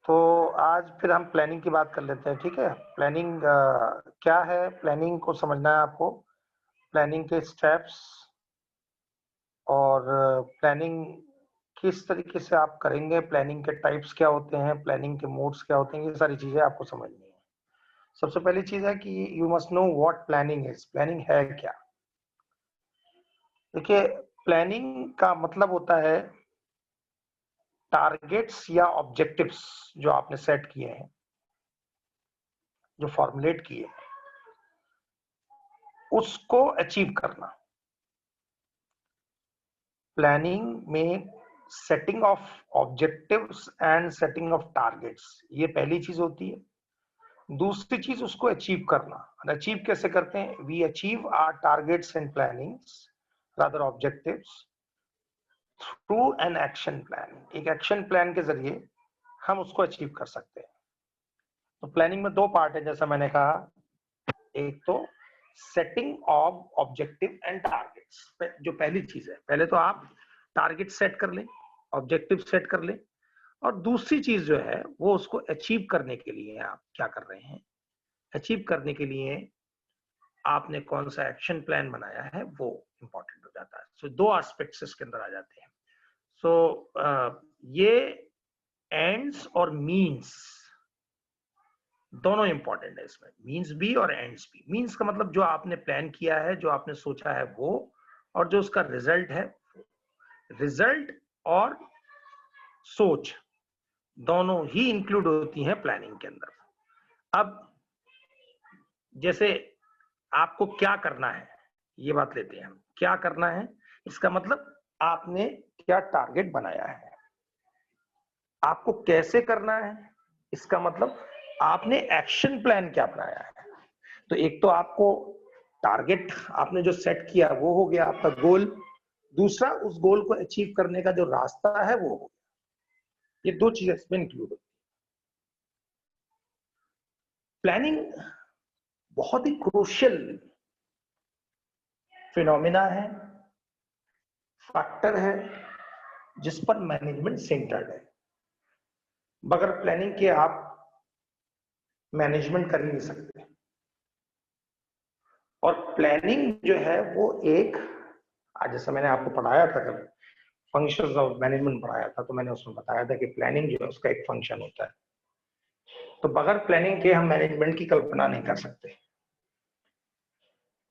तो आज फिर हम प्लानिंग की बात कर लेते हैं, ठीक है? प्लानिंग क्या है? प्लानिंग को समझना है आपको, प्लानिंग के स्टेप्स और प्लानिंग किस तरीके से आप करेंगे, प्लानिंग के टाइप्स क्या होते हैं, प्लानिंग के मोड्स क्या होते हैं, ये सारी चीज़ें आपको समझनी है। सबसे पहली चीज़ है कि you must know what planning is, planning है क्या? देखिए, प्लानिंग का मतलब होता है टारगेट्स या ऑब्जेक्टिव्स जो आपने सेट किए हैं, जो फॉर्मुलेट किए हैं, उसको अचीव करना। प्लानिंग में setting of objectives and setting of targets, ये पहली चीज होती है। दूसरी चीज उसको अचीव करना। अचीव कैसे करते हैं? We achieve our targets and plannings rather objectives through an action plan. एक एक्शन प्लान के जरिए हम उसको अचीव कर सकते हैं। तो प्लानिंग में दो पार्ट है, जैसा मैंने कहा। एक तो setting of objective and targets, जो पहली चीज है, पहले तो आप टारगेट सेट कर लें, ऑब्जेक्टिव सेट कर लें, और दूसरी चीज जो है वो उसको अचीव करने के लिए आप क्या कर रहे हैं, अचीव करने के लिए आपने कौन सा एक्शन प्लान बनाया है, वो इंपॉर्टेंट हो जाता है। सो दो एस्पेक्ट्स इसके अंदर आ जाते हैं। सो ये एंड्स और मीन्स दोनों इंपॉर्टेंट है इसमें, मीन्स भी और एंड्स भी। मीन्स का मतलब जो आपने प्लान किया है, जो आपने सोचा है वो, और जो उसका रिजल्ट है। रिजल्ट और सोच दोनों ही इंक्लूड होती हैं प्लानिंग के अंदर। अब जैसे आपको क्या करना है, ये बात लेते हैं हम। क्या करना है, इसका मतलब आपने क्या टारगेट बनाया है। आपको कैसे करना है, इसका मतलब आपने एक्शन प्लान क्या बनाया है। तो एक तो आपको टारगेट आपने जो सेट किया वो हो गया आपका गोल। दूसरा, उस गोल को अचीव करने का जो रास्ता है वो हो गया। ये दो चीजें इसमें इंक्लूड होती। प्लानिंग बहुत ही क्रूशियल फिनोमिना है, फैक्टर है, जिस पर मैनेजमेंट सेंटर्ड है। बगैर प्लानिंग के आप मैनेजमेंट कर ही नहीं सकते। और प्लानिंग जो है वो एक, आज जैसा मैंने आपको पढ़ाया था, कल फंक्शंस ऑफ मैनेजमेंट पढ़ाया था, तो मैंने उसमें बताया था कि प्लानिंग जो है उसका एक फंक्शन होता है। तो बगैर प्लानिंग के हम मैनेजमेंट की कल्पना नहीं कर सकते।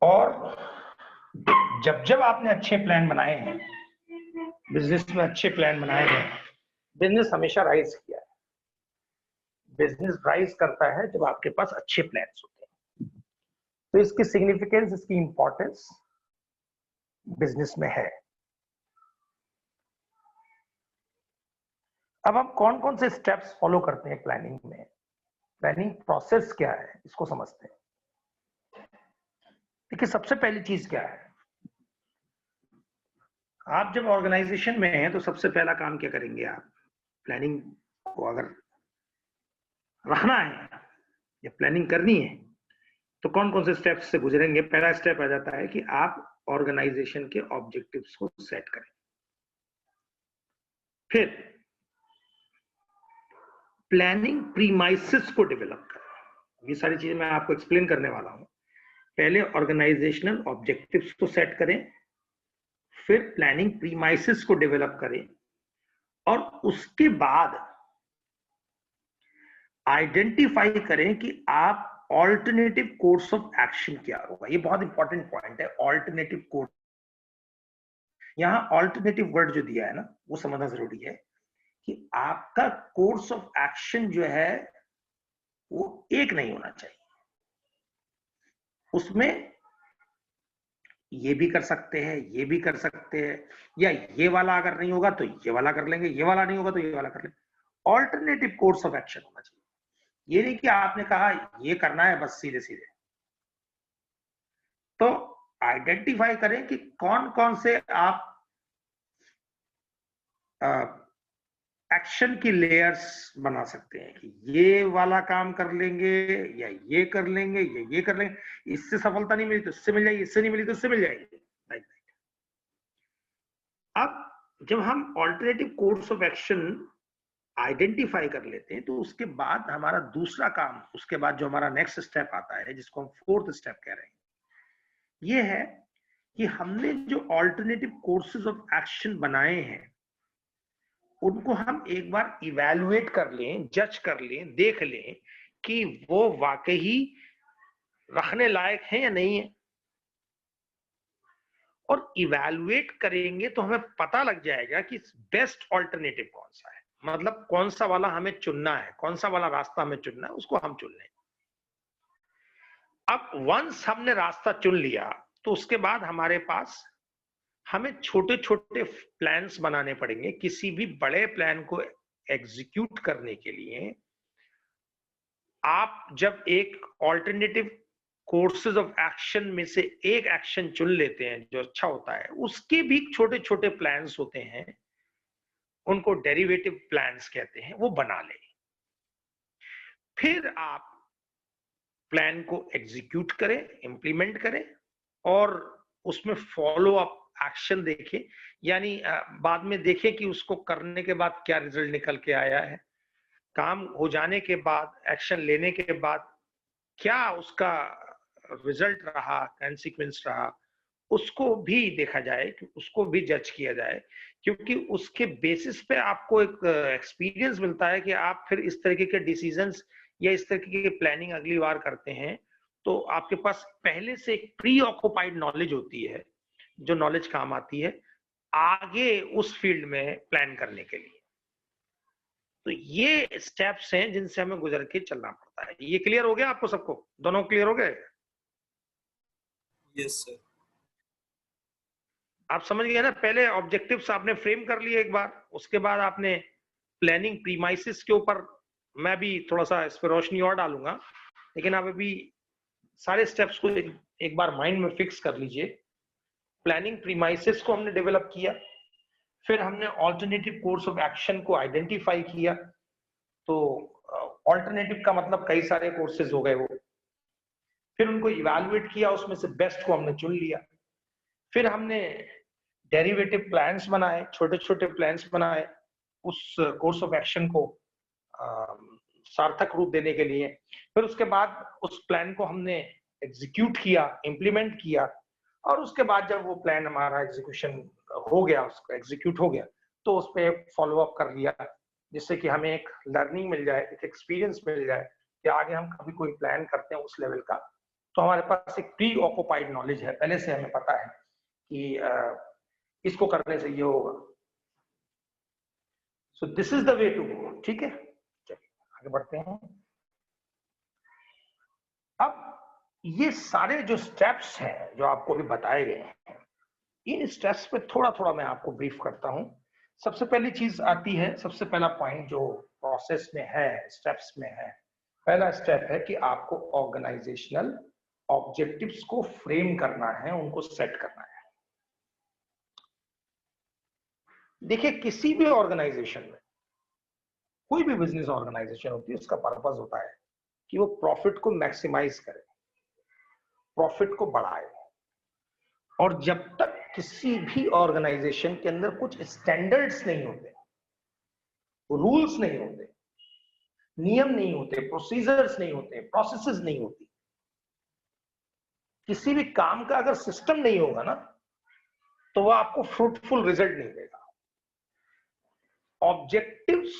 और जब जब आपने अच्छे प्लान बनाए हैं, बिजनेस में अच्छे प्लान बनाए हैं, बिजनेस हमेशा राइज किया है। बिजनेस राइज करता है जब आपके पास अच्छे प्लान्स होते हैं। तो इसकी सिग्निफिकेंस, इसकी इंपॉर्टेंस बिजनेस में है। अब हम कौन कौन से स्टेप्स फॉलो करते हैं प्लानिंग में, प्लानिंग प्रोसेस क्या है, इसको समझते हैं। देखिए, सबसे पहली चीज क्या है, आप जब ऑर्गेनाइजेशन में हैं तो सबसे पहला काम क्या करेंगे आप? प्लानिंग को अगर रखना है या प्लानिंग करनी है तो कौन कौन से स्टेप्स से गुजरेंगे? पहला स्टेप आ जाता है कि आप ऑर्गेनाइजेशन के ऑब्जेक्टिव्स को सेट करें। फिर प्लानिंग प्रीमाइसेस को डेवलप करें। ये सारी चीजें मैं आपको एक्सप्लेन करने वाला हूं। पहले ऑर्गेनाइजेशनल ऑब्जेक्टिव्स को सेट करें, फिर प्लानिंग प्रीमाइसेस को डेवलप करें, और उसके बाद आइडेंटिफाई करें कि आप ऑल्टरनेटिव कोर्स ऑफ एक्शन क्या होगा। ये बहुत इंपॉर्टेंट पॉइंट है, ऑल्टरनेटिव कोर्स। यहां ऑल्टरनेटिव वर्ड जो दिया है ना, वो समझना जरूरी है कि आपका कोर्स ऑफ एक्शन जो है वो एक नहीं होना चाहिए। उसमें ये भी कर सकते हैं, ये भी कर सकते हैं, या ये वाला अगर नहीं होगा तो ये वाला कर लेंगे, ये वाला नहीं होगा तो ये वाला कर लेंगे। ऑल्टरनेटिव कोर्स ऑफ एक्शन होना चाहिए। ये नहीं कि आपने कहा ये करना है बस सीधे सीधे। तो आइडेंटिफाई करें कि कौन कौन से आप एक्शन की लेयर्स बना सकते हैं कि ये वाला काम कर लेंगे, या ये कर लेंगे, या ये कर लेंगे। इससे सफलता नहीं मिली तो इससे मिल जाएगी, इससे नहीं मिली तो इससे मिल जाएगी। अब जब हम alternative course of action identify कर लेते हैं तो उसके बाद हमारा दूसरा काम, उसके बाद जो हमारा नेक्स्ट स्टेप आता है जिसको हम फोर्थ स्टेप कह रहे हैं, ये है कि हमने जो ऑल्टरनेटिव कोर्सेज ऑफ एक्शन बनाए हैं उनको हम एक बार इवैल्यूएट कर लें, जज कर लें, देख लें कि वो वाकई रखने लायक है या नहीं है। और इवैल्यूएट करेंगे तो हमें पता लग जाएगा कि बेस्ट ऑल्टरनेटिव कौन सा है, मतलब कौन सा वाला हमें चुनना है, कौन सा वाला रास्ता हमें चुनना है, उसको हम चुन लें। अब वंस हमने रास्ता चुन लिया तो उसके बाद हमारे पास हमें छोटे छोटे प्लान्स बनाने पड़ेंगे। किसी भी बड़े प्लान को एग्जीक्यूट करने के लिए आप जब एक ऑल्टरनेटिव कोर्सेज ऑफ एक्शन में से एक एक्शन चुन लेते हैं जो अच्छा होता है, उसके भी छोटे छोटे प्लान्स होते हैं, उनको डेरिवेटिव प्लान्स कहते हैं, वो बना लें। फिर आप प्लान को एग्जीक्यूट करें, इंप्लीमेंट करें और उसमें फॉलो अप एक्शन देखें, यानी बाद में देखें कि उसको करने के बाद क्या रिजल्ट निकल के आया है, काम हो जाने के बाद, एक्शन लेने के बाद क्या उसका रिजल्ट रहा, कॉन्सिक्वेंस रहा, उसको भी देखा जाए, उसको भी जज किया जाए, क्योंकि उसके बेसिस पे आपको एक एक्सपीरियंस मिलता है कि आप फिर इस तरीके के डिसीजंस या इस तरीके की प्लानिंग अगली बार करते हैं तो आपके पास पहले से एक प्री ऑक्युपाइड नॉलेज होती है, जो नॉलेज काम आती है आगे उस फील्ड में प्लान करने के लिए। तो ये स्टेप्स हैं जिनसे हमें गुजर के चलना पड़ता है। ये क्लियर हो गया आपको सबको? दोनों क्लियर हो गए? Yes sir. आप समझ गए ना? पहले ऑब्जेक्टिव्स आपने फ्रेम कर लिए एक बार, उसके बाद आपने प्लानिंग प्रीमाइसिस के ऊपर, मैं भी थोड़ा सा इस पर रोशनी और डालूंगा, लेकिन आप अभी सारे स्टेप्स को एक बार माइंड में फिक्स कर लीजिए। प्लानिंग प्रीमाइसिस को हमने डेवलप किया, फिर हमने ऑल्टरनेटिव कोर्स ऑफ एक्शन को आइडेंटिफाई किया। तो ऑल्टरनेटिव का मतलब कई सारे कोर्सेज हो गए वो, फिर उनको इवैल्यूएट किया, उसमें से बेस्ट को हमने चुन लिया। फिर हमने डेरिवेटिव प्लान्स बनाए, छोटे छोटे प्लान्स बनाए उस कोर्स ऑफ एक्शन को सार्थक रूप देने के लिए। फिर उसके बाद उस प्लान को हमने एग्जीक्यूट किया, इंप्लीमेंट किया, और उसके बाद जब वो प्लान हमारा एग्जीक्यूशन हो गया, उसको एग्जीक्यूट हो गया, तो उस पर फॉलो अप कर लिया, जिससे कि हमें एक लर्निंग मिल जाए, एक एक्सपीरियंस मिल जाए कि आगे हम कभी कोई प्लान करते हैं उस लेवल का, तो हमारे पास एक प्री ऑक्युपाइड नॉलेज है, पहले से हमें पता है कि इसको करने से ये होगा। So this is the way to go. ठीक है, चलिए आगे बढ़ते हैं। अब ये सारे जो स्टेप्स हैं जो आपको अभी बताए गए हैं, इन स्टेप्स पे थोड़ा थोड़ा मैं आपको ब्रीफ करता हूं। सबसे पहली चीज आती है, सबसे पहला पॉइंट जो प्रोसेस में है, स्टेप्स में है, पहला स्टेप है कि आपको ऑर्गेनाइजेशनल ऑब्जेक्टिव्स को फ्रेम करना है, उनको सेट करना है। देखिए, किसी भी ऑर्गेनाइजेशन में, कोई भी बिजनेस ऑर्गेनाइजेशन होती है, उसका पर्पस होता है कि वो प्रॉफिट को मैक्सिमाइज करे, प्रॉफिट को बढ़ाए। और जब तक किसी भी ऑर्गेनाइजेशन के अंदर कुछ स्टैंडर्ड्स नहीं होते, रूल्स नहीं होते, नियम नहीं होते, प्रोसीजर्स नहीं होते, प्रोसेसेस नहीं होती, किसी भी काम का अगर सिस्टम नहीं होगा ना, तो वो आपको फ्रूटफुल रिजल्ट नहीं देगा। ऑब्जेक्टिव्स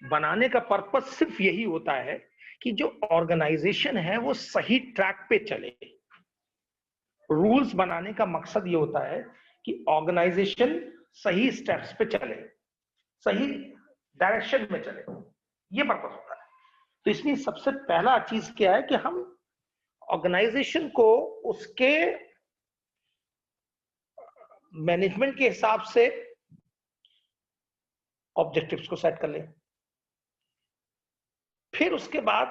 बनाने का पर्पस सिर्फ यही होता है कि जो ऑर्गेनाइजेशन है वो सही ट्रैक पे चले। रूल्स बनाने का मकसद ये होता है कि ऑर्गेनाइजेशन सही स्टेप्स पे चले, सही डायरेक्शन में चले, ये पर्पस होता है। तो इसलिए सबसे पहला चीज क्या है कि हम ऑर्गेनाइजेशन को उसके मैनेजमेंट के हिसाब से ऑब्जेक्टिव्स को सेट कर लें। फिर उसके बाद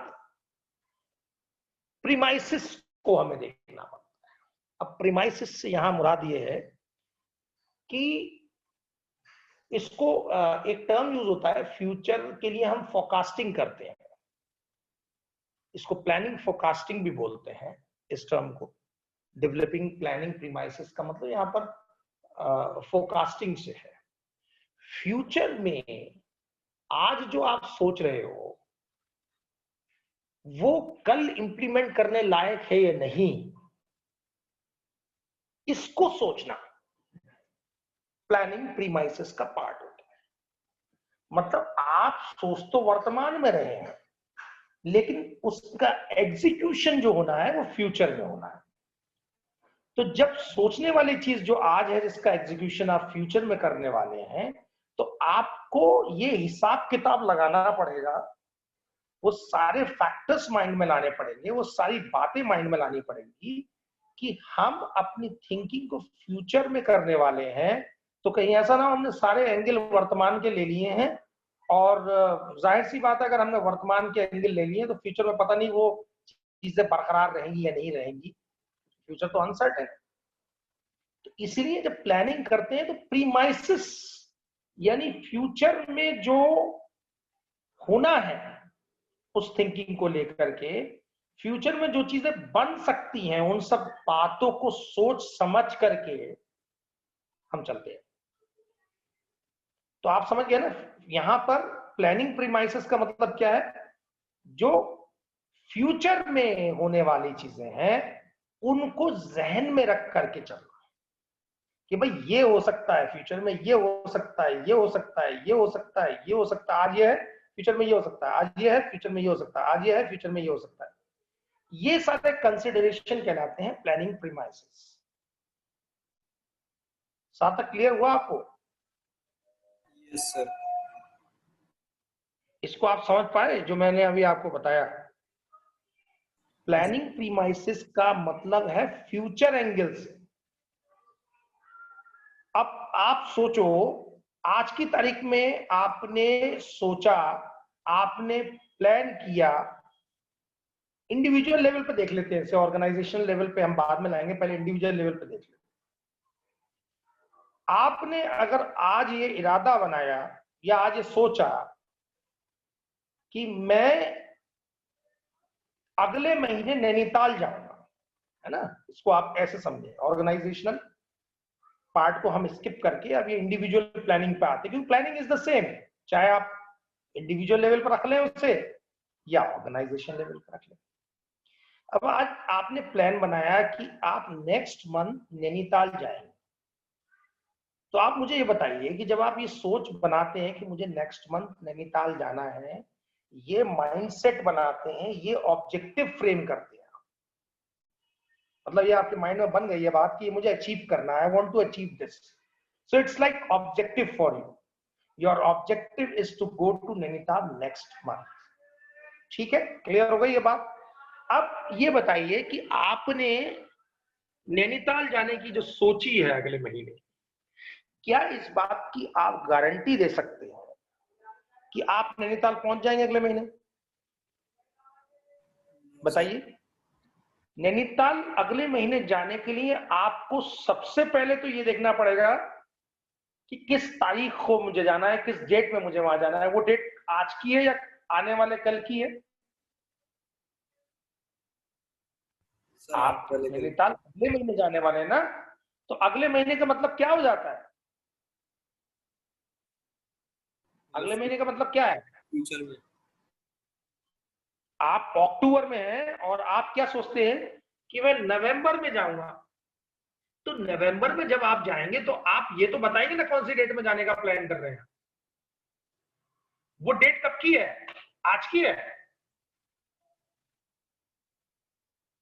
प्रीमाइसिस को हमें देखना पड़ता है। अब प्रीमाइसिस से यहां मुराद ये है कि इसको एक टर्म यूज होता है, फ्यूचर के लिए हम फोरकास्टिंग करते हैं, इसको प्लानिंग फोरकास्टिंग भी बोलते हैं इस टर्म को। डेवलपिंग प्लानिंग प्रीमाइसिस का मतलब यहां पर फोरकास्टिंग से है। फ्यूचर में आज जो आप सोच रहे हो वो कल इंप्लीमेंट करने लायक है या नहीं, इसको सोचना प्लानिंग प्रीमाइसेस का पार्ट होता है। मतलब आप सोच तो वर्तमान में रहे हैं, लेकिन उसका एग्जीक्यूशन जो होना है वो फ्यूचर में होना है। तो जब सोचने वाली चीज जो आज है, जिसका एग्जीक्यूशन आप फ्यूचर में करने वाले हैं, तो आपको ये हिसाब किताब लगाना पड़ेगा, वो सारे फैक्टर्स माइंड में लाने पड़ेंगे, वो सारी बातें माइंड में लानी पड़ेंगी कि हम अपनी थिंकिंग को फ्यूचर में करने वाले हैं। तो कहीं ऐसा ना हमने सारे एंगल वर्तमान के ले लिए हैं, और जाहिर सी बात है अगर हमने वर्तमान के एंगल ले लिए तो फ्यूचर में पता नहीं वो चीजें बरकरार रहेंगी या नहीं रहेंगी, फ्यूचर तो अनसर्टेन है। तो इसीलिए जब प्लानिंग करते हैं तो प्रीमाइसिस यानी फ्यूचर में जो होना है उस थिंकिंग को लेकर के, फ्यूचर में जो चीजें बन सकती हैं उन सब बातों को सोच समझ करके हम चलते हैं। तो आप समझ गए ना, यहां पर प्लानिंग प्रीमाइसेस का मतलब क्या है, जो फ्यूचर में होने वाली चीजें हैं उनको जहन में रख करके चलना कि भाई ये हो सकता है फ्यूचर में, ये हो सकता है, ये हो सकता है, ये हो सकता है, ये हो सकता है, आज ये है फ्यूचर में ये हो सकता है, आज ये है फ्यूचर में ये हो सकता है, आज ये है फ्यूचर में ये हो सकता है। ये सारे कंसिडरेशन कहलाते हैं प्लानिंग प्रीमाइसेस। साथ तक क्लियर हुआ आपको? Yes sir. इसको आप समझ पाए जो मैंने अभी आपको बताया? प्लानिंग प्रीमाइसेस का मतलब है फ्यूचर एंगल से। अब आप सोचो, आज की तारीख में आपने सोचा, आपने प्लान किया, इंडिविजुअल लेवल पे देख लेते हैं, ऑर्गेनाइजेशन लेवल पे हम बाद में लाएंगे, पहले इंडिविजुअल लेवल पे देख लेते हैं। आपने अगर आज ये इरादा बनाया या आज ये सोचा कि मैं अगले महीने नैनीताल जाऊंगा, है ना, इसको आप ऐसे समझे, ऑर्गेनाइजेशनल पार्ट को हम स्किप करके अब ये इंडिविजुअल प्लानिंग पे आते हैं, क्योंकि प्लानिंग इज द सेम, चाहे आप इंडिविजुअल लेवल पर रख लें उसे या ऑर्गेनाइजेशन लेवल पर रख लें। अब आज आपने प्लान बनाया कि आप नेक्स्ट मंथ नैनीताल जाएंगे, तो आप मुझे ये बताइए कि जब आप ये सोच बनाते हैं कि मुझे नेक्स्ट मंथ नैनीताल जाना है, ये माइंडसेट बनाते हैं, ये ऑब्जेक्टिव फ्रेम करते हैं, मतलब ये आपके माइंड में बन गई है बात कि मुझे अचीव करना है, I want to achieve this, so it's like objective for you, your objective is to go to Nainital next month. ठीक है, क्लियर हो गई ये बात? अब ये बताइए कि आपने नैनीताल जाने की जो सोची है अगले महीने, क्या इस बात की आप गारंटी दे सकते हैं कि आप नैनीताल पहुंच जाएंगे अगले महीने? बताइए। नैनीताल अगले महीने जाने के लिए आपको सबसे पहले तो ये देखना पड़ेगा कि किस तारीख को मुझे जाना है, किस डेट में मुझे वहां जाना है। वो डेट आज की है या आने वाले कल की है? आप नैनीताल अगले महीने जाने वाले हैं ना, तो अगले महीने का मतलब क्या हो जाता है? अगले महीने का मतलब क्या है? फ्यूचर में। आप अक्टूबर में हैं और आप क्या सोचते हैं कि मैं नवंबर में जाऊंगा, तो नवंबर में जब आप जाएंगे तो आप ये तो बताएंगे ना कौन सी डेट में जाने का प्लान कर रहे हैं। वो डेट कब की है? आज की है?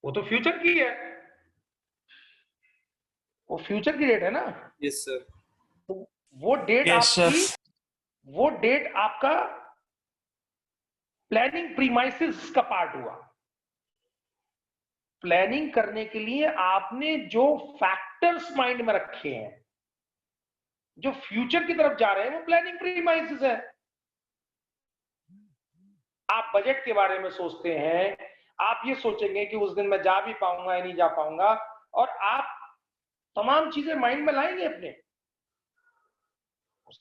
वो तो फ्यूचर की है, वो फ्यूचर की डेट है ना। Yes sir. तो वो डेट आपकी, वो डेट आपका प्लानिंग प्रीमाइसेस का पार्ट हुआ। प्लानिंग करने के लिए आपने जो फैक्टर्स माइंड में रखे हैं, जो फ्यूचर की तरफ जा रहे हैं, वो प्लानिंग प्रीमाइसेस है। आप बजट के बारे में सोचते हैं, आप ये सोचेंगे कि उस दिन मैं जा भी पाऊंगा या नहीं जा पाऊंगा, और आप तमाम चीजें माइंड में लाएंगे अपने,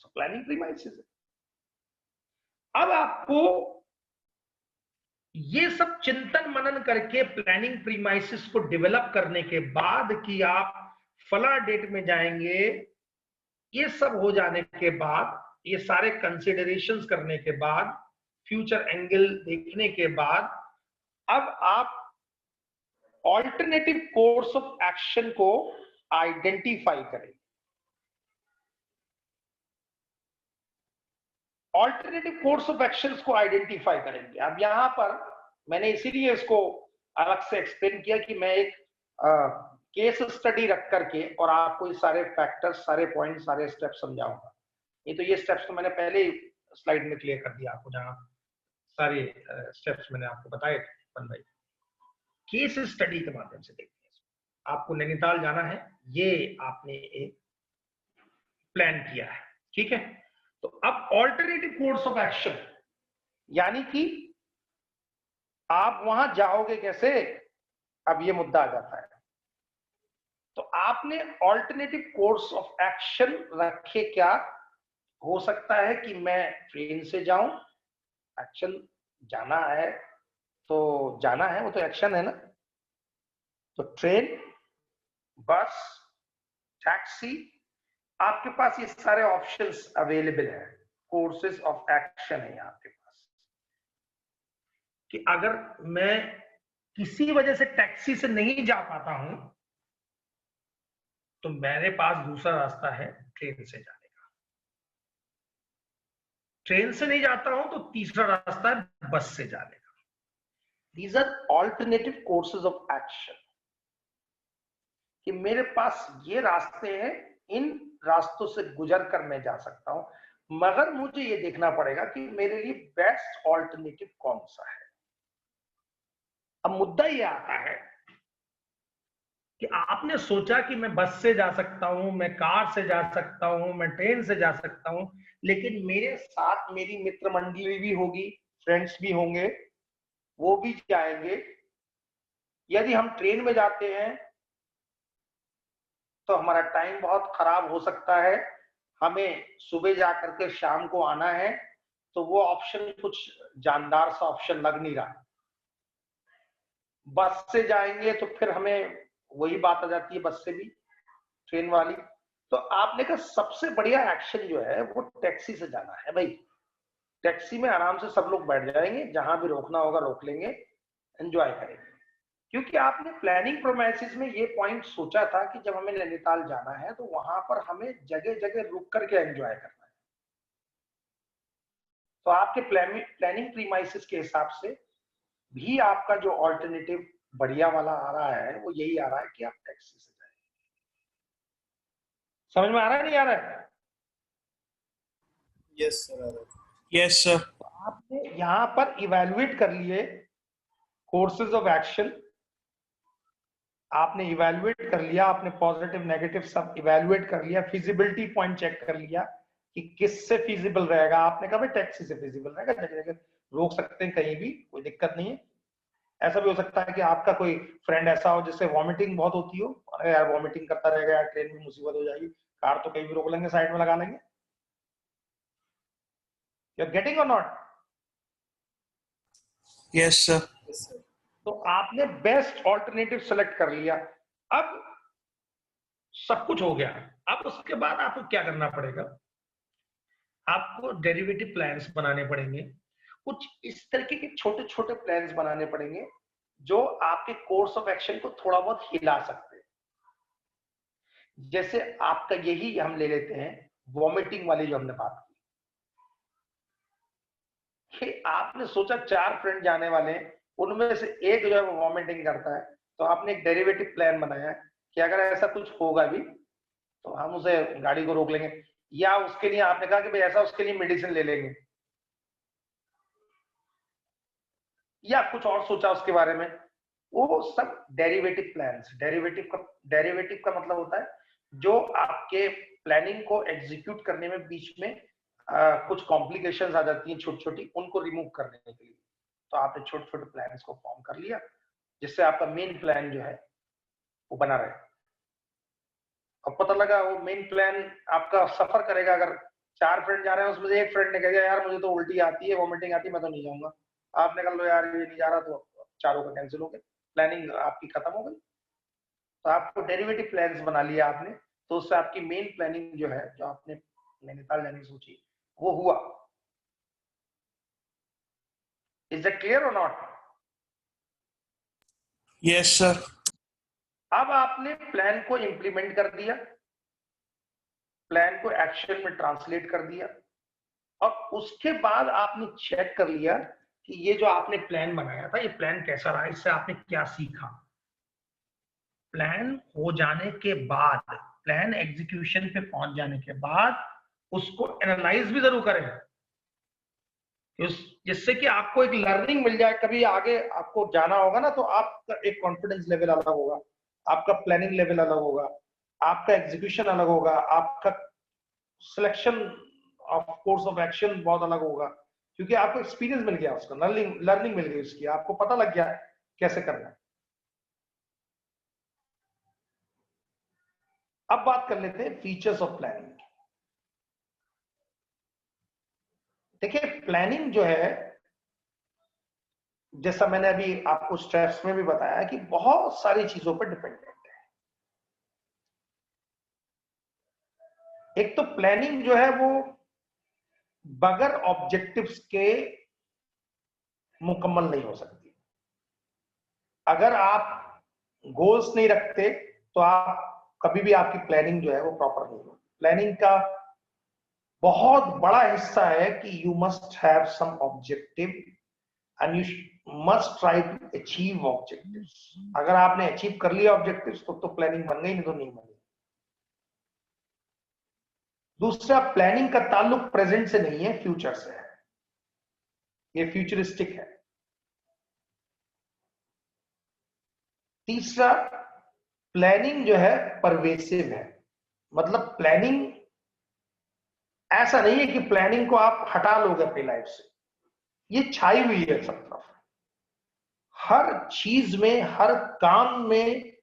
प्लानिंग प्रीमाइसेस है। अब आपको ये सब चिंतन मनन करके प्लानिंग प्रीमाइसिस को डेवलप करने के बाद कि आप फला डेट में जाएंगे, ये सब हो जाने के बाद ये सारे कंसिडरेशंस करने के बाद, फ्यूचर एंगल देखने के बाद, अब आप ऑल्टरनेटिव कोर्स ऑफ एक्शन को आइडेंटिफाई करें। ऑल्टरनेटिव कोर्स ऑफ एक्शंस को आइडेंटिफाई करेंगे। अब यहां पर मैंने इसीलिए इसको अलग से एक्सप्लेन किया कि मैं एक केस स्टडी रख करके और आपको ये सारे फैक्टर्स, सारे पॉइंट, सारे स्टेप्स समझाऊंगा। ये तो ये स्टेप्स तो मैंने पहले ही स्लाइड में क्लियर कर दिया आपको, जहां सारे स्टेप्स मैंने आपको बताए थे। भाई केस स्टडी के माध्यम से देखते हैं। आपको नैनीताल जाना है, ये आपने एक प्लान किया है, ठीक है। तो अब ऑल्टरनेटिव कोर्स ऑफ एक्शन, यानी कि आप वहां जाओगे कैसे, अब ये मुद्दा आ जाता है। तो आपने ऑल्टरनेटिव कोर्स ऑफ एक्शन रखे क्या? हो सकता है कि मैं ट्रेन से जाऊं, एक्शन जाना है तो जाना है, वो तो एक्शन है ना। तो ट्रेन, बस, टैक्सी, आपके पास ये सारे ऑप्शंस अवेलेबल हैं, कोर्सेज ऑफ एक्शन है आपके पास। कि अगर मैं किसी वजह से टैक्सी से नहीं जा पाता हूं तो मेरे पास दूसरा रास्ता है ट्रेन से जाने का। ट्रेन से नहीं जाता हूं तो तीसरा रास्ता है बस से जाने का। These are alternative courses of action. कि मेरे पास ये रास्ते हैं, इन रास्तों से गुजर कर मैं जा सकता हूं, मगर मुझे ये देखना पड़ेगा कि मेरे लिए बेस्ट ऑल्टरनेटिव कौन सा है। अब मुद्दा ये आता है कि आपने सोचा कि मैं बस से जा सकता हूं, मैं कार से जा सकता हूं, मैं ट्रेन से जा सकता हूं, लेकिन मेरे साथ मेरी मित्र मंडली भी होगी, फ्रेंड्स भी होंगे, वो भी जाएंगे। यदि हम ट्रेन में जाते हैं तो हमारा टाइम बहुत खराब हो सकता है, हमें सुबह जाकर के शाम को आना है, तो वो ऑप्शन कुछ जानदार सा ऑप्शन लग नहीं रहा। बस से जाएंगे तो फिर हमें वही बात आ जाती है, बस से भी, ट्रेन वाली। तो आपने कहा सबसे बढ़िया एक्शन जो है वो टैक्सी से जाना है। भाई टैक्सी में आराम से सब लोग बैठ जाएंगे, जहां भी रोकना होगा रोक लेंगे, एंजॉय करेंगे। क्योंकि आपने प्लानिंग प्रोमाइसिस में ये पॉइंट सोचा था कि जब हमें नैनीताल जाना है तो वहां पर हमें जगह जगह रुक करके एंजॉय करना है। तो आपके प्लानिंग प्रीमाइसिस के हिसाब से भी आपका जो ऑल्टरनेटिव बढ़िया वाला आ रहा है वो यही आ रहा है कि आप टैक्सी से जाए। समझ में आ रहा है, नहीं आ रहा है? Yes sir. Yes sir. तो आपने यहां पर इवेल्युएट कर लिए कोर्सेज ऑफ एक्शन, आपने इवेल्युएट कर लिया, आपने पॉजिटिव नेगेटिव सब इवेल्युएट कर लिया, फिजिबिलिटी पॉइंट चेक कर लिया कि किससे फिजिबल रहेगा। आपने कहा भाई टैक्सी से फिजिबल रहेगा, जगह जगह रोक सकते हैं, कहीं भी कोई दिक्कत नहीं है। ऐसा भी हो सकता है कि आपका कोई फ्रेंड ऐसा हो जिससे वॉमिटिंग बहुत होती हो, अरे यार वॉमिटिंग करता रहेगा यार, ट्रेन में मुसीबत हो जाएगी, कार तो कहीं भी रोक लेंगे, साइड में लगा लेंगे। यू आर गेटिंग और नॉट? Yes sir. तो आपने बेस्ट ऑल्टरनेटिव सेलेक्ट कर लिया। अब सब कुछ हो गया, अब उसके बाद आपको क्या करना पड़ेगा? आपको डेरिवेटिव प्लान्स बनाने पड़ेंगे। कुछ इस तरीके के छोटे छोटे प्लान्स बनाने पड़ेंगे जो आपके कोर्स ऑफ एक्शन को थोड़ा बहुत हिला सकते हैं। जैसे आपका यही हम ले लेते हैं, वॉमिटिंग वाली जो हमने बात की, कि आपने सोचा 4 फ्रेंड जाने वाले हैं, उनमें से एक जो है वो वॉमिटिंग करता है, तो आपने एक डेरिवेटिव प्लान बनाया कि अगर ऐसा कुछ होगा भी तो हम उसे गाड़ी को रोक लेंगे, या उसके लिए आपने कहा कि भाई ऐसा उसके लिए मेडिसिन ले लेंगे, या कुछ और सोचा उसके बारे में। वो सब डेरिवेटिव प्लान्स। डेरिवेटिव का मतलब होता है जो आपके प्लानिंग को एग्जीक्यूट करने में बीच में कुछ कॉम्प्लिकेशंस आ जाती हैं छोटी छोटी, उनको रिमूव करने के लिए। तो आपने छोटे छोटे प्लान्स को फॉर्म कर लिया जिससे आपका मेन प्लान जो है वो बना रहे। अब पता लगा वो मेन प्लान आपका सफर करेगा, अगर 4 फ्रेंड जा रहे हैं उसमें से एक फ्रेंड ने कहा यार मुझे तो उल्टी आती है, वॉमिटिंग आती है, मैं तो नहीं जाऊंगा। आपने कहा लो यार ये नहीं जा रहा, तो चारों का कैंसिल हो गया, प्लानिंग आपकी खत्म हो गई। तो आपको डेरिवेटिव प्लान्स बना लिया आपने, तो उससे आपकी मेन प्लानिंग जो है, जो आपने नैनीताल जाने की सोची, वो हुआ। इज इट क्लियर और नॉट? Yes, sir. अब आपने प्लान को इंप्लीमेंट कर दिया, प्लान को एक्शन में ट्रांसलेट कर दिया, और उसके बाद आपने चेक कर लिया कि ये जो आपने प्लान बनाया था, ये प्लान कैसा रहा, इससे आपने क्या सीखा। प्लान हो जाने के बाद, प्लान एग्जीक्यूशन पे पहुंच जाने के बाद उसको एनालाइज भी जरूर करें, जिससे कि आपको एक लर्निंग मिल जाए। कभी आगे आपको जाना होगा ना, तो आपका एक कॉन्फिडेंस लेवल अलग होगा, आपका प्लानिंग लेवल अलग होगा, आपका एग्जीक्यूशन अलग होगा, आपका selection of course of action बहुत अलग होगा, क्योंकि आपको एक्सपीरियंस मिल गया, उसका लर्निंग मिल गई उसकी, आपको पता लग गया कैसे करना है। अब बात कर लेते हैं फीचर्स ऑफ प्लानिंग। देखिए, प्लानिंग जो है, जैसा मैंने अभी आपको स्टेप्स में भी बताया कि बहुत सारी चीजों पर डिपेंडेंट है। एक तो प्लानिंग जो है वो बगैर ऑब्जेक्टिव्स के मुकम्मल नहीं हो सकती। अगर आप गोल्स नहीं रखते तो आप कभी भी, आपकी प्लानिंग जो है वो प्रॉपर नहीं होगी। प्लानिंग का बहुत बड़ा हिस्सा है कि you must have some objective and you must try to achieve objectives. अगर आपने अचीव कर लिया ऑब्जेक्टिव्स तो प्लानिंग बन गई, नहीं तो नहीं बनी। दूसरा, प्लानिंग का ताल्लुक प्रेजेंट से नहीं है, फ्यूचर से है, ये फ्यूचरिस्टिक है। तीसरा, प्लानिंग जो है परवेसिव है, मतलब प्लानिंग ऐसा नहीं है कि प्लानिंग को आप हटा लोगे अपनी लाइफ से, ये छाई हुई है सब तरफ। हर चीज में, हर काम में,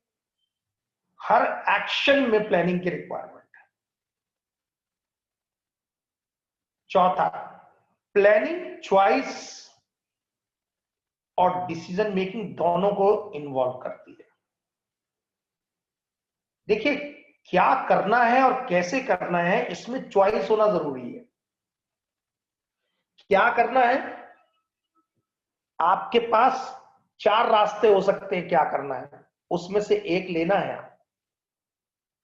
हर एक्शन में प्लानिंग की रिक्वायरमेंट है। चौथा, प्लानिंग चॉइस और डिसीजन मेकिंग दोनों को इन्वॉल्व करती है। देखिए, क्या करना है और कैसे करना है, इसमें चॉइस होना जरूरी है। क्या करना है, आपके पास 4 रास्ते हो सकते हैं क्या करना है, उसमें से एक लेना है,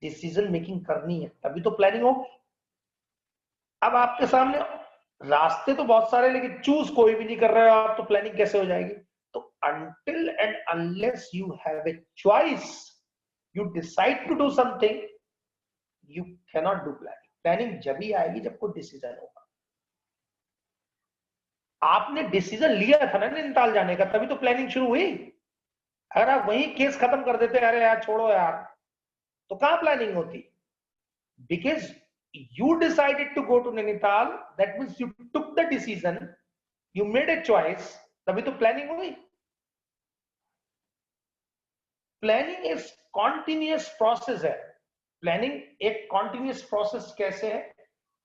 डिसीजन मेकिंग करनी है, तभी तो प्लानिंग होगी। अब आपके सामने रास्ते तो बहुत सारे, लेकिन चूज कोई भी नहीं कर रहे हो आप, तो प्लानिंग कैसे हो जाएगी? तो until and unless you have a choice, you decide to do something, you cannot do planning. Planning जब ही आएगी जब कोई डिसीजन होगा। आपने डिसीजन लिया था ना नैनीताल जाने का, तभी तो प्लानिंग शुरू हुई। अगर आप वही केस खत्म कर देते, अरे यार छोड़ो यार, तो कहां प्लानिंग होती? Because you decided to go to Nainital, that means you took the decision, you made a choice, तभी तो प्लानिंग हुई। प्लानिंग इज कॉन्टिन्यूअस प्रोसेस है। प्लानिंग एक कॉन्टिन्यूअस प्रोसेस कैसे है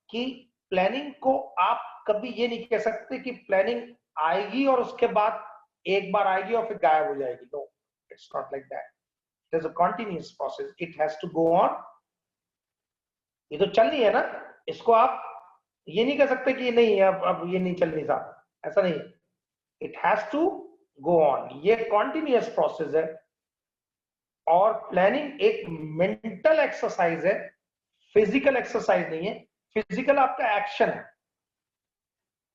कि प्लानिंग को आप कभी ये नहीं कह सकते कि प्लानिंग आएगी और उसके बाद एक बार आएगी और फिर गायब हो जाएगी। No, it's not like that. It is a continuous process, it has to go on. ये तो चल रही है ना, इसको आप ये नहीं कह सकते कि नहीं अब ये नहीं चल रही साहब, ऐसा नहीं। It has to go on, ये कॉन्टिन्यूअस प्रोसेस है। और प्लानिंग एक मेंटल एक्सरसाइज है, फिजिकल एक्सरसाइज नहीं है। फिजिकल आपका एक्शन है,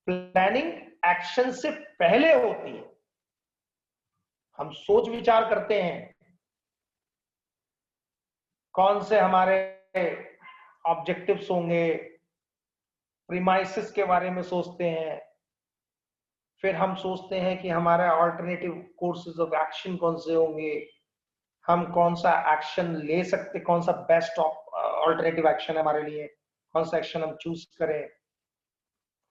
प्लानिंग एक्शन से पहले होती है। हम सोच विचार करते हैं, कौन से हमारे ऑब्जेक्टिव्स होंगे, प्रीमाइसिस के बारे में सोचते हैं, फिर हम सोचते हैं कि हमारा ऑल्टरनेटिव कोर्सेज ऑफ एक्शन कौन से होंगे, हम कौन सा एक्शन ले सकते, कौन सा बेस्ट ऑल्टरनेटिव एक्शन है हमारे लिए, कौन सा एक्शन हम चूज करें,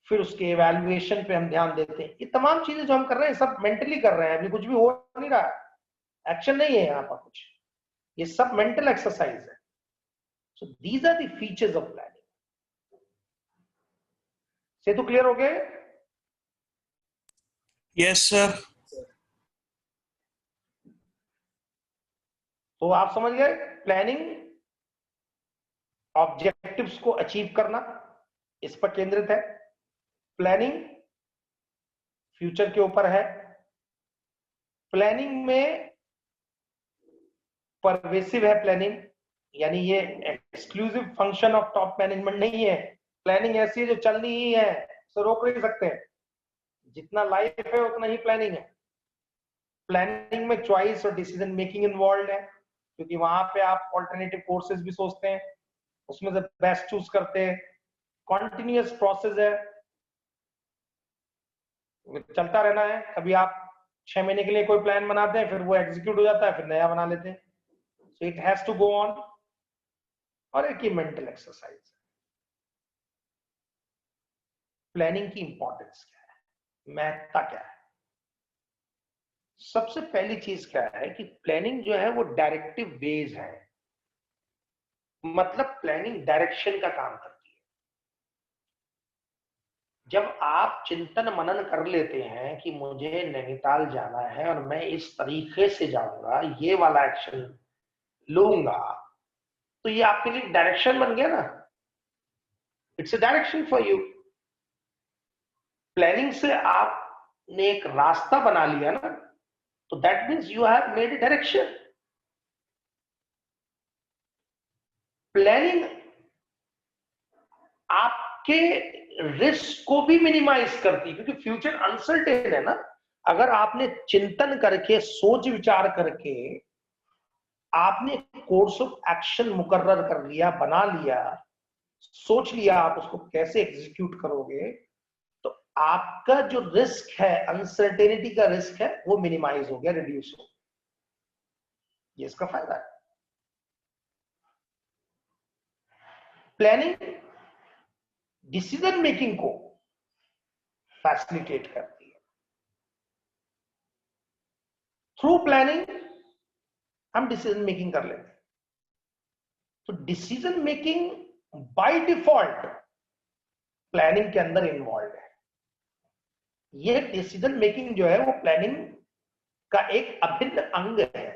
फिर उसके एवेल्युएशन पे हम ध्यान देते हैं। ये तमाम चीजें जो हम कर रहे हैं सब मेंटली कर रहे हैं, अभी कुछ भी हो नहीं रहा है, एक्शन नहीं है यहाँ पर कुछ, ये सब मेंटल एक्सरसाइज है। So these are the features of planning. से तो क्लियर हो गए? Yes, sir. तो आप समझ गए, प्लानिंग ऑब्जेक्टिव्स को अचीव करना, इस पर केंद्रित है। प्लानिंग फ्यूचर के ऊपर है। प्लानिंग में परवेसिव है प्लानिंग, यानी ये exclusive function of top management नहीं है। प्लानिंग ऐसी है जो चलनी ही है, उसे रोक नहीं सकते। जितना लाइफ है उतना ही प्लानिंग है। प्लानिंग में चॉइस और डिसीजन मेकिंग इन्वॉल्व है, क्योंकि वहां पे आप ऑल्टरनेटिव कोर्सेज भी सोचते हैं, उसमें से बेस्ट चूज करते हैं। कॉन्टिन्यूअस प्रोसेस है, चलता रहना है। कभी आप 6 महीने के लिए कोई प्लान बनाते हैं, फिर वो एग्जीक्यूट हो जाता है, फिर नया बना लेते हैं। So it has to go on. और एक ही मेंटल एक्सरसाइज है। प्लानिंग की इंपॉर्टेंस क्या है, महत्ता क्या है? सबसे पहली चीज क्या है कि प्लानिंग जो है वो डायरेक्टिव बेस है। मतलब प्लानिंग डायरेक्शन का काम करती है। जब आप चिंतन मनन कर लेते हैं कि मुझे नैनीताल जाना है और मैं इस तरीके से जाऊंगा, ये वाला एक्शन लूंगा, तो ये आपके लिए डायरेक्शन बन गया ना। It's a direction for you. Planning से आपने एक रास्ता बना लिया ना, तो that means you have made a direction. Planning आपके रिस्क को भी मिनिमाइज करती है, क्योंकि फ्यूचर अनसर्टेन है ना। अगर आपने चिंतन करके, सोच विचार करके आपने कोर्स ऑफ एक्शन मुकर्रर कर लिया, बना लिया, सोच लिया आप उसको कैसे एग्जीक्यूट करोगे, तो आपका जो रिस्क है, अनसर्टेनिटी का रिस्क है, वो मिनिमाइज हो गया, रिड्यूस हो गया। ये इसका फायदा है। प्लानिंग डिसीजन मेकिंग को फैसिलिटेट करती है। थ्रू प्लानिंग हम डिसीजन मेकिंग कर लेते हैं। तो decision making by default planning के अंदर इन्वॉल्व है। ये डिसीजन मेकिंग जो है वो प्लानिंग का एक अभिन्न अंग है,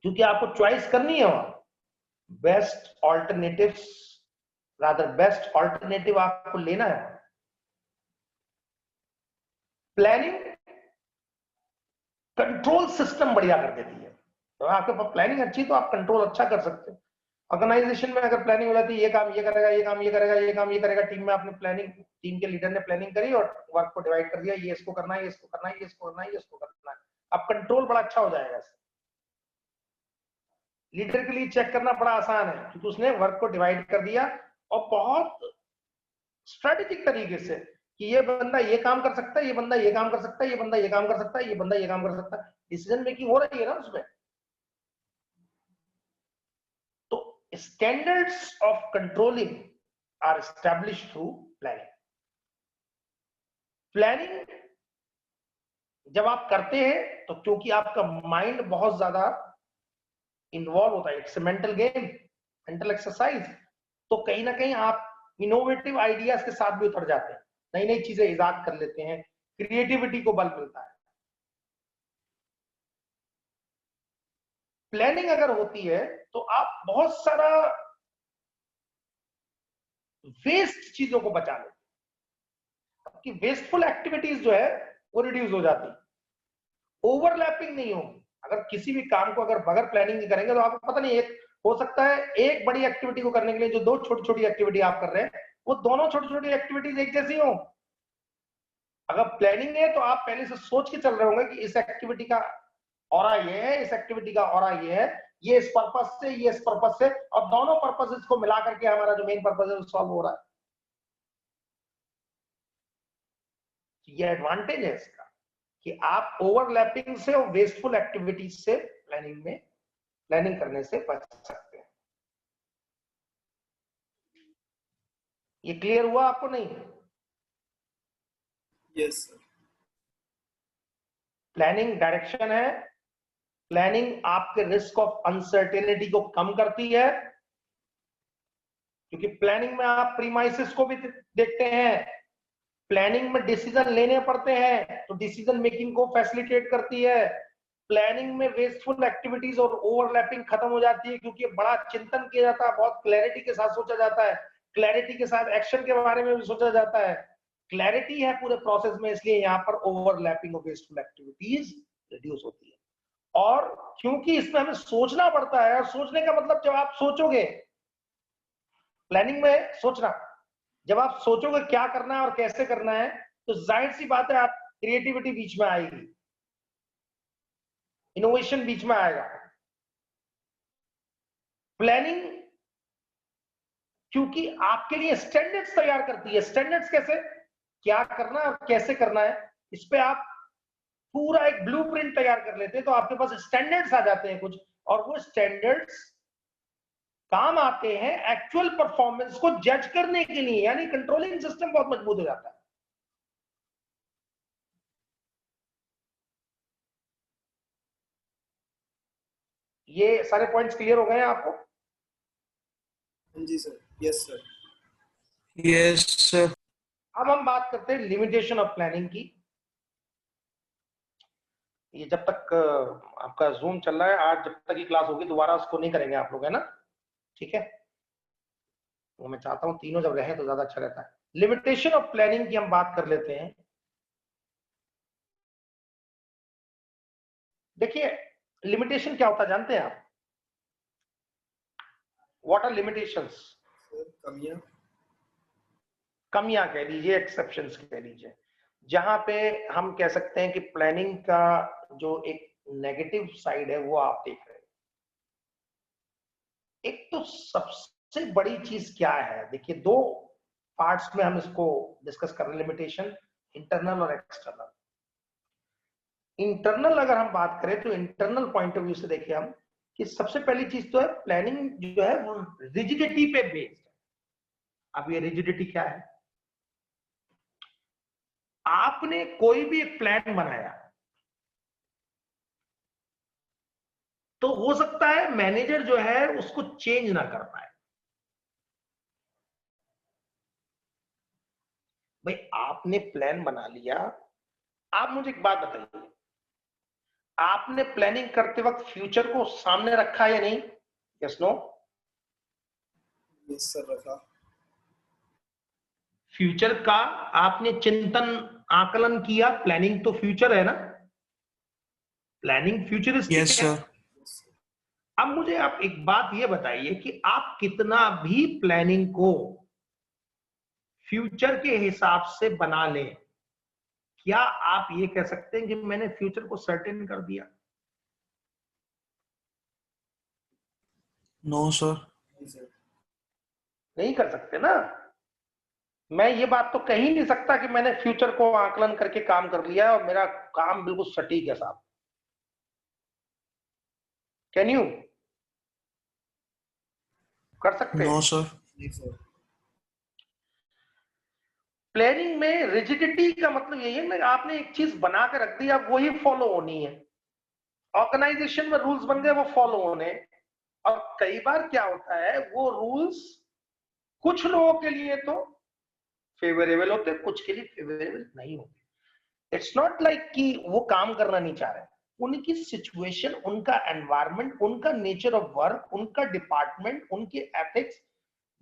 क्योंकि आपको चॉइस करनी है वहां best alternatives, rather best alternative आपको लेना है। प्लानिंग कंट्रोल सिस्टम बढ़िया कर देती है। तो आपके पास प्लानिंग अच्छी तो आप कंट्रोल अच्छा कर सकते हैं। ऑर्गेनाइजेशन में अगर प्लानिंग हो जाती है, ये काम ये करेगा, ये काम ये करेगा, ये काम ये करेगा, टीम में आपने प्लानिंग, टीम के लीडर ने प्लानिंग करी और वर्क को डिवाइड कर दिया, ये इसको करना है, ये इसको करना है, ये इसको करना है, ये इसको करना है। अब कंट्रोल बड़ा अच्छा हो जाएगा। लीडर के लिए चेक करना बड़ा आसान है, क्योंकि उसने वर्क को डिवाइड कर दिया और बहुत स्ट्रेटेजिक तरीके से कि ये बंदा ये काम कर सकता है, ये बंदा ये काम कर सकता है, ये बंदा ये काम कर सकता है, ये बंदा ये काम कर सकता है। डिसीजन मेकिंग हो रही है ना उसमें। तो standards of controlling are established through planning. Planning जब आप करते हैं तो क्योंकि आपका माइंड बहुत ज्यादा इन्वॉल्व होता है, it's mental game, mental exercise, तो कहीं ना कहीं आप इनोवेटिव आइडियाज के साथ भी उतर जाते हैं, नई नई चीजें इजाद कर लेते हैं, क्रिएटिविटी को बल मिलता है। प्लानिंग अगर होती है तो आप बहुत सारा वेस्ट चीजों को बचा लेते हैं। आपकी वेस्टफुल एक्टिविटीज जो है वो रिड्यूस हो जाती है, ओवरलैपिंग नहीं होगी। अगर किसी भी काम को अगर बगैर प्लानिंग नहीं करेंगे तो आपको पता नहीं, एक हो सकता है एक बड़ी एक्टिविटी को करने के लिए जो दो छोटी छोटी एक्टिविटी आप कर रहे हैं, वो दोनों छोटी छोटी एक्टिविटीज एक जैसी हो। अगर प्लानिंग है तो आप पहले से सोच के चल रहे होंगे कि इस एक्टिविटी का औरा ये है, इस एक्टिविटी का औरा ये है, ये इस पर्पस से, ये इस पर्पस से, और दोनों पर्पसेस को मिला करके हमारा जो मेन पर्पस है वो सॉल्व हो रहा है। ये एडवांटेज है इसका कि आप ओवरलैपिंग से और वेस्टफुल एक्टिविटीज से प्लानिंग करने से बच सकते हैं। ये क्लियर हुआ आपको? नहीं? Yes sir. प्लानिंग डायरेक्शन है। प्लानिंग आपके रिस्क ऑफ अनसर्टेनिटी को कम करती है, क्योंकि प्लानिंग में आप प्रीमाइसिस को भी देखते हैं, प्लानिंग में डिसीजन लेने पड़ते हैं, तो डिसीजन मेकिंग को फैसिलिटेट करती है। प्लानिंग में वेस्टफुल एक्टिविटीज और ओवरलैपिंग खत्म हो जाती है, क्योंकि बड़ा चिंतन किया जाता है, बहुत क्लैरिटी के साथ सोचा जाता है। क्लैरिटी के साथ एक्शन के बारे में भी सोचा जाता है। क्लैरिटी है पूरे प्रोसेस में, इसलिए यहाँ पर overlapping of wasteful activities reduce होती है। और क्योंकि इसमें हमें सोचना पड़ता है, और सोचने का मतलब जब आप सोचोगे, प्लानिंग में सोचना, जब आप सोचोगे क्या करना है और कैसे करना है, तो जाहिर सी बात है आप क्रिएटिविटी बीच में आएगी, इनोवेशन बीच में आएगा। प्लानिंग क्योंकि आपके लिए स्टैंडर्ड्स तैयार करती है। स्टैंडर्ड्स कैसे, क्या करना है और कैसे करना है, इस पे आप पूरा एक ब्लूप्रिंट तैयार कर लेते हैं, तो आपके पास स्टैंडर्ड्स आ जाते हैं कुछ, और वो स्टैंडर्ड्स काम आते हैं एक्चुअल परफॉर्मेंस को जज करने के लिए, यानी कंट्रोलिंग सिस्टम बहुत मजबूत हो जाता है। ये सारे पॉइंट्स क्लियर हो गए हैं आपको? जी sir. Yes sir. Yes sir. अब हम बात करते हैं लिमिटेशन ऑफ प्लानिंग की। ये जब तक आपका जूम चल रहा है, आज जब तक की क्लास होगी दोबारा उसको नहीं करेंगे आप लोग, है ना? ठीक है, वो मैं चाहता हूं तीनों जब रहे तो ज्यादा अच्छा रहता है। लिमिटेशन ऑफ प्लानिंग की हम बात कर लेते हैं। देखिए लिमिटेशन क्या होता है जानते हैं आप? What are limitations? कमियां। कमियां कह लीजिए, एक्सेप्शंस कह लीजिए, जहां पे हम कह सकते हैं कि प्लानिंग का जो एक नेगेटिव साइड है वो आप देख रहे हैं। एक तो सबसे बड़ी चीज क्या है, देखिए दो पार्ट्स में हम इसको डिस्कस कर रहे हैं, लिमिटेशन इंटरनल और एक्सटर्नल। इंटरनल अगर हम बात करें तो इंटरनल पॉइंट ऑफ व्यू से देखिए हम कि सबसे पहली चीज तो है प्लानिंग जो है वो रिजिडिटी पे बेस्ड है। अब ये रिजिडिटी क्या है? आपने कोई भी एक प्लान बनाया तो हो सकता है मैनेजर जो है उसको चेंज ना कर पाए। भाई आपने प्लान बना लिया, आप मुझे एक बात बताइए, आपने प्लानिंग करते वक्त फ्यूचर को सामने रखा या नहीं? Yes no? यस सर, रखा। फ्यूचर का आपने चिंतन आकलन किया, प्लानिंग तो फ्यूचर है ना, प्लानिंग फ्यूचरिस्टिक यस है। सर। अब मुझे आप एक बात ये बताइए कि आप कितना भी प्लानिंग को फ्यूचर के हिसाब से बना लें, क्या आप ये कह सकते हैं कि मैंने फ्यूचर को सर्टेन कर दिया? No sir. नहीं कर सकते ना। मैं ये बात तो कह ही नहीं सकता कि मैंने फ्यूचर को आकलन करके काम कर लिया और मेरा काम बिल्कुल सटीक है साहब। कैन यू कर सकते? No sir. प्लानिंग में रिजिडिटी का मतलब यही है ना, आपने एक चीज बना के रख दी, अब वही फॉलो होनी है। ऑर्गेनाइजेशन में रूल्स बन गए, वो फॉलो होने। और कई बार क्या होता है, वो रूल्स कुछ लोगों के लिए तो फेवरेबल होते, कुछ के लिए फेवरेबल नहीं होते। इट्स नॉट लाइक कि वो काम करना नहीं चाह रहे, उनकी सिचुएशन, उनका एनवायरनमेंट, उनका नेचर ऑफ वर्क, उनका डिपार्टमेंट, उनके एथिक्स,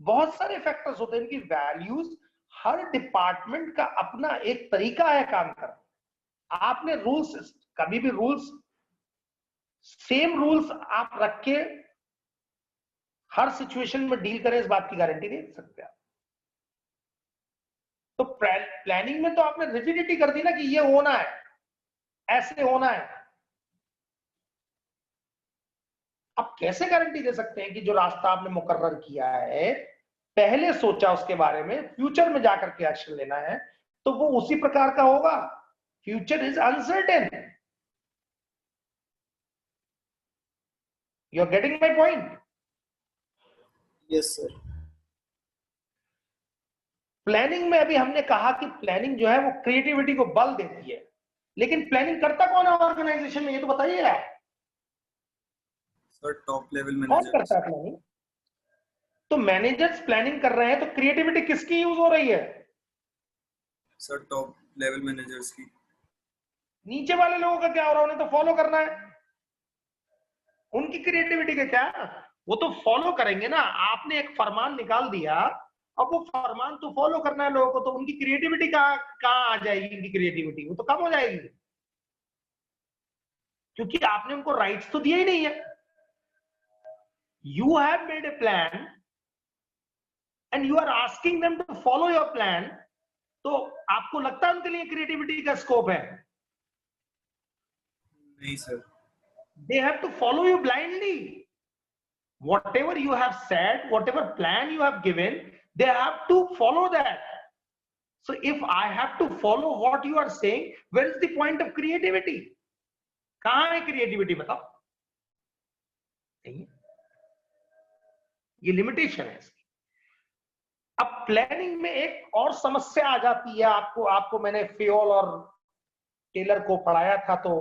बहुत सारे फैक्टर्स होते हैं, उनकी वैल्यूज। हर डिपार्टमेंट का अपना एक तरीका है काम करना। आपने रूल्स, कभी भी रूल्स, सेम रूल्स आप रख के हर सिचुएशन में डील करें, इस बात की गारंटी नहीं दे सकते आप। तो प्लानिंग में तो आपने रिजिडिटी कर दी ना कि ये होना है, ऐसे होना है। आप कैसे गारंटी दे सकते हैं कि जो रास्ता आपने मुकर्रर किया है, पहले सोचा उसके बारे में, फ्यूचर में जाकर के एक्शन लेना है, तो वो उसी प्रकार का होगा? Future is uncertain. You are getting my point? Yes sir. Planning में अभी हमने कहा कि प्लानिंग जो है वो क्रिएटिविटी को बल देती है, लेकिन प्लानिंग करता कौन है ऑर्गेनाइजेशन में, ये तो बताइए आप। सर टॉप लेवल कौन मैनेजर। करता है प्लानिंग? तो मैनेजर्स प्लानिंग कर रहे हैं, तो क्रिएटिविटी किसकी यूज हो रही है? सर टॉप लेवल मैनेजर्स की। नीचे वाले लोगों का क्या हो रहा है? उन्हें तो फॉलो करना है। उनकी क्रिएटिविटी का क्या, वो तो फॉलो करेंगे ना। आपने एक फरमान निकाल दिया अब वो फरमान तो फॉलो करना है लोगों को, तो उनकी क्रिएटिविटी कहाँ आ जाएगी? उनकी क्रिएटिविटी वो तो कम हो जाएगी, क्योंकि आपने उनको राइट्स तो दिया ही नहीं है। You have made a plan and you are asking them to follow your plan, तो आपको लगता है उनके लिए क्रिएटिविटी का स्कोप है? नहीं sir. They have to follow you blindly. Whatever you have said, whatever plan you have given, they have to follow that. So if I have to follow what you are saying, where is the point of creativity? कहाँ है creativity बताओ? नहीं, ये limitation है इसकी। अब planning में एक और समस्या आ जाती है। आपको मैंने फेयोल और टेलर को पढ़ाया था, तो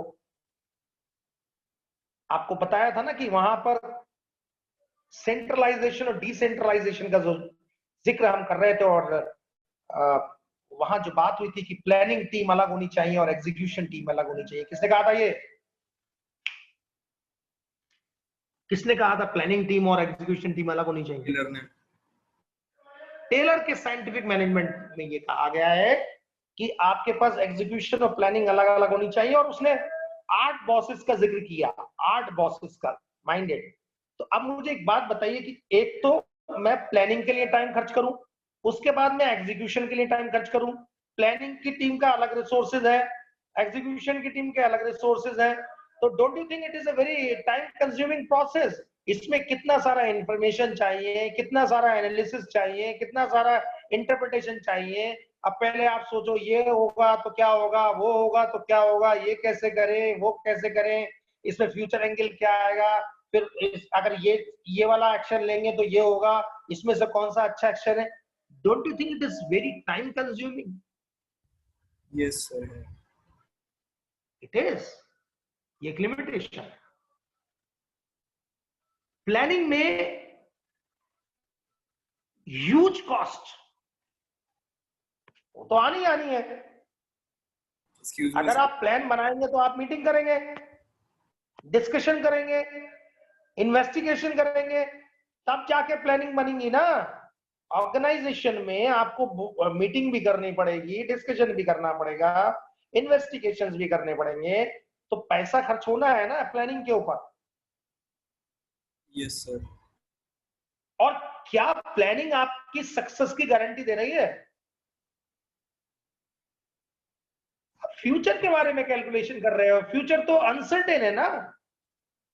आपको बताया था ना कि वहां पर सेंट्रलाइजेशन और डिसेंट्रलाइजेशन का जो जिक्र हम कर रहे थे, और वहां जो बात हुई थी कि प्लानिंग टीम अलग होनी चाहिए और एग्जीक्यूशन टीम अलग होनी चाहिए। किसने कहा था ये? किसने कहा था प्लानिंग टीम और एग्जीक्यूशन टीम अलग होनी चाहिए? टेलर ने। टेलर के साइंटिफिक मैनेजमेंट में ये कहा गया है कि आपके पास एग्जीक्यूशन और प्लानिंग अलग अलग होनी चाहिए, और उसने 8 बॉसेस का जिक्र किया, 8 बॉसेस का माइंडेड। तो अब मुझे एक बात बताइए कि एक तो मैं प्लानिंग के लिए टाइम खर्च करूं, उसके बाद मैं एग्जीक्यूशन के लिए टाइम खर्च करूं। प्लानिंग की टीम का अलग रिसोर्सेज है, एग्जीक्यूशन की टीम के अलग रिसोर्सेज है, तो don't you think it is a very time consuming process? इसमें कितना सारा इंफॉर्मेशन चाहिए, कितना सारा एनालिसिस चाहिए, कितना सारा इंटरप्रिटेशन चाहिए। अब पहले आप सोचो, ये होगा तो क्या होगा, वो होगा तो क्या होगा, ये कैसे करें, वो कैसे करें, इसमें फ्यूचर एंगल क्या आएगा, फिर अगर ये वाला एक्शन लेंगे तो ये होगा, इसमें से कौन सा अच्छा एक्शन है। Don't you think it is very time consuming? Yes sir है। इट इज, ये एक लिमिटेशन है। प्लानिंग में ह्यूज कॉस्ट वो तो आनी है। अगर आप प्लान बनाएंगे तो आप मीटिंग करेंगे, डिस्कशन करेंगे, इन्वेस्टिगेशन करेंगे, तब जाके प्लानिंग बनेगी ना। ऑर्गेनाइजेशन में आपको मीटिंग भी करनी पड़ेगी, डिस्कशन भी करना पड़ेगा, इन्वेस्टिगेशंस भी करने पड़ेंगे, तो पैसा खर्च होना है ना प्लानिंग के ऊपर। Yes sir. और क्या प्लानिंग आपकी सक्सेस की गारंटी दे रही है? फ्यूचर के बारे में कैलकुलेशन कर रहे हो, फ्यूचर तो अनसर्टेन है ना,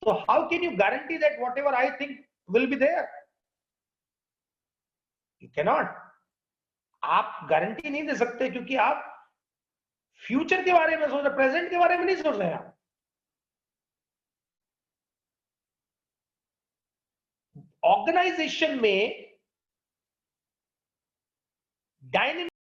तो how can you guarantee that whatever I think will be there? You can not. आप गारंटी नहीं दे सकते, क्योंकि आप फ्यूचर के बारे में सोच रहे, प्रेजेंट के बारे में नहीं सोच रहे आप। ऑर्गेनाइजेशन में डायनेमिक